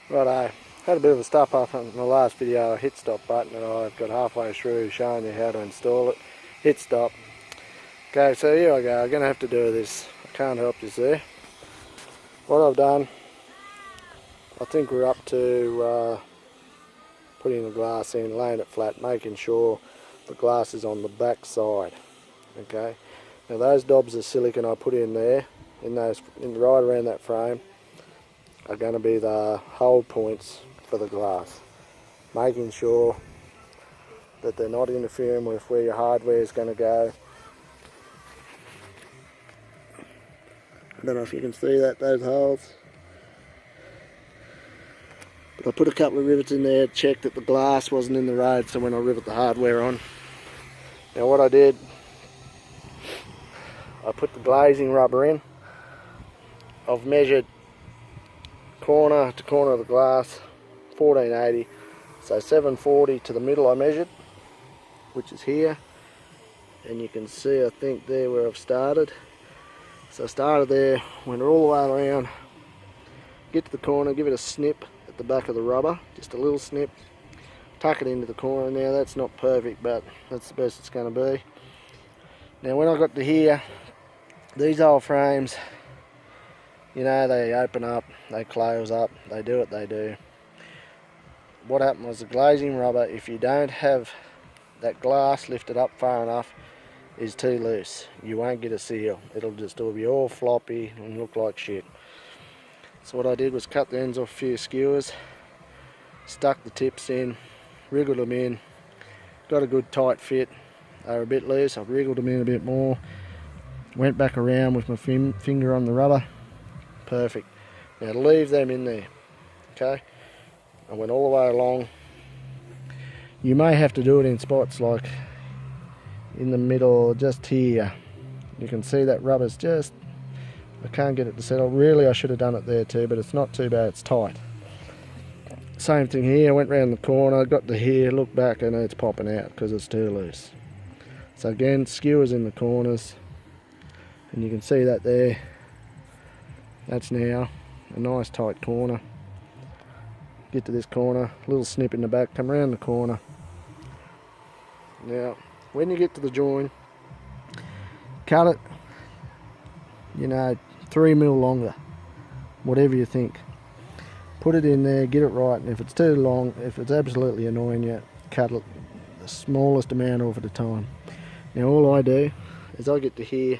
Righto, had a bit of a stop up on the last video. I hit stop button and I got halfway through showing you how to install it. Hit stop. Okay, so here I go. I'm going to have to do this. I can't help you see. What I've done, I think we're up to putting the glass in, laying it flat, making sure the glass is on the back side. Okay, now those dobs of silicon I put in there, right around that frame, are going to be the hold points for the glass, making sure that they're not interfering with where your hardware is going to go. I don't know if you can see those holes, but I put a couple of rivets in there, checked that the glass wasn't in the road, so when I rivet the hardware on. Now what I did, I put the glazing rubber in. I've measured corner to corner of the glass, 1480, so 740 to the middle I measured, which is here, and you can see I think there where I've started. So I started there, went all the way around, get to the corner, give it a snip at the back of the rubber, just a little snip, tuck it into the corner. Now that's not perfect, but that's the best it's going to be. Now when I got to here, these old frames, you know, they open up, they close up, they do what they do. What happened was the glazing rubber, if you don't have that glass lifted up far enough, is too loose. You won't get a seal. It'll be all floppy and look like shit. So what I did was cut the ends off a few skewers, stuck the tips in, wriggled them in, got a good tight fit. They were a bit loose, I wriggled them in a bit more, went back around with my finger on the rubber. Perfect. Now leave them in there, okay? I went all the way along. You may have to do it in spots like in the middle, just here. You can see that rubber's just, I can't get it to settle. Really I should have done it there too, but it's not too bad, it's tight. Same thing here, went round the corner, got to here, look back and it's popping out because it's too loose. So again, skewers in the corners, and you can see that there. That's now a nice tight corner. Get to this corner, little snip in the back, come around the corner. Now, when you get to the join, cut it, 3mm longer, whatever you think. Put it in there, get it right, and if it's too long, if it's absolutely annoying you, cut it the smallest amount off at a time. Now all I do is I get to here,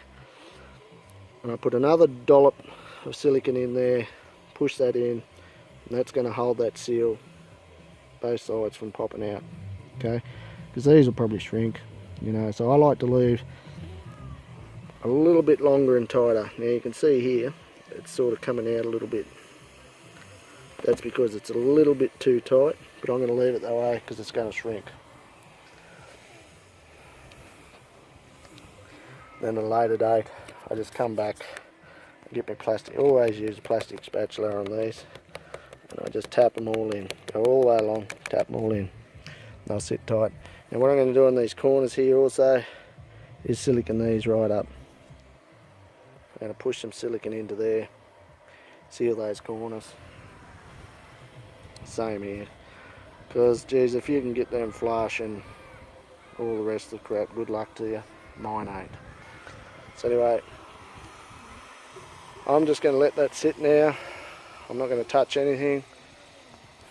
and I put another dollop of silicon in there, push that in, and that's going to hold that seal both sides from popping out, okay? Because these will probably shrink, so I like to leave a little bit longer and tighter. Now you can see here it's sort of coming out a little bit. That's because it's a little bit too tight, but I'm going to leave it that way because it's going to shrink. Then at a later date I just come back and get my plastic. Always use a plastic spatula on these, and I just tap them all in, go all the way along, tap them all in, and they'll sit tight. Now what I'm going to do on these corners here also is silicon these right up. I'm going to push some silicon into there, seal those corners. Same here, because geez, if you can get them flush and all the rest of the crap, good luck to you. Mine ain't. So anyway, I'm just going to let that sit now. I'm not going to touch anything.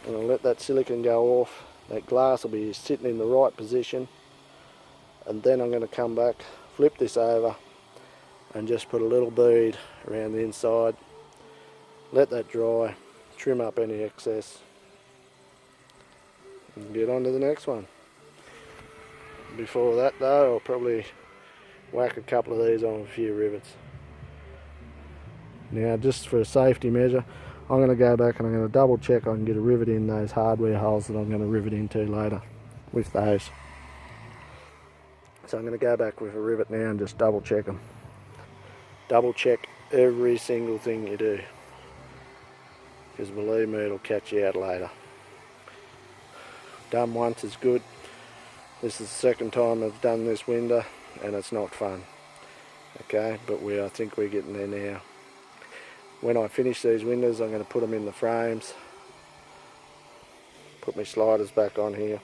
I'm going to let that silicon go off. That glass will be sitting in the right position, and then I'm going to come back, flip this over, and just put a little bead around the inside. Let that dry, trim up any excess, and get on to the next one. Before that though, I'll probably whack a couple of these on a few rivets. Now just for a safety measure, I'm going to go back and I'm going to double check I can get a rivet in those hardware holes that I'm going to rivet into later with those. So I'm going to go back with a rivet now and just double check them. Double check every single thing you do, because believe me, it'll catch you out later. Done once is good. This is the second time I've done this window and it's not fun. Okay, but I think we're getting there now. When I finish these windows, I'm going to put them in the frames put my sliders back on here,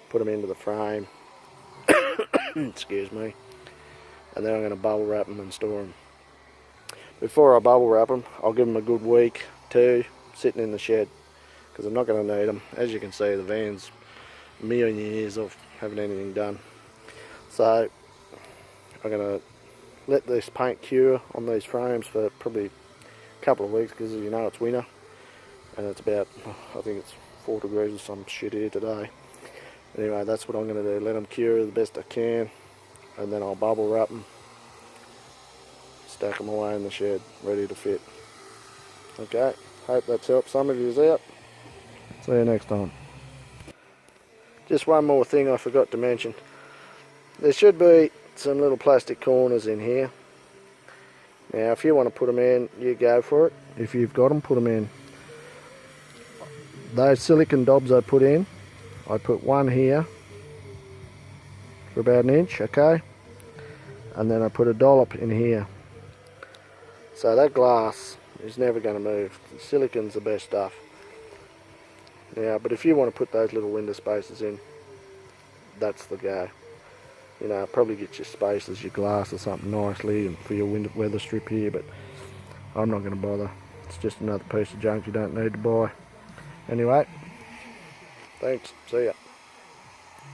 put them into the frame, excuse me, and then I'm going to bubble wrap them and store them. Before I bubble wrap them, I'll give them a good week, 2, sitting in the shed, because I'm not going to need them. As you can see, the van's a million years of having anything done. So I'm going to let this paint cure on these frames for probably a couple of weeks, because you know it's winter and it's about, I think it's 4 degrees or some shit here today. Anyway, that's what I'm going to do, let them cure the best I can, and then I'll bubble wrap them, stack them away in the shed, ready to fit. Okay, hope that's helped some of you out. See you next time. Just one more thing I forgot to mention. There should be some little plastic corners in here. Now if you want to put them in, you go for it. If you've got them, put them in. Those silicone dobs I put in, I put one here for about 1 inch, okay? And then I put a dollop in here. So that glass is never going to move. The silicone's the best stuff. Now, but if you want to put those little window spacers in, that's the go. You know, probably get your spacers, your glass or something nicely, and for your window weather strip here, but I'm not going to bother. It's just another piece of junk you don't need to buy. Anyway, thanks, see ya.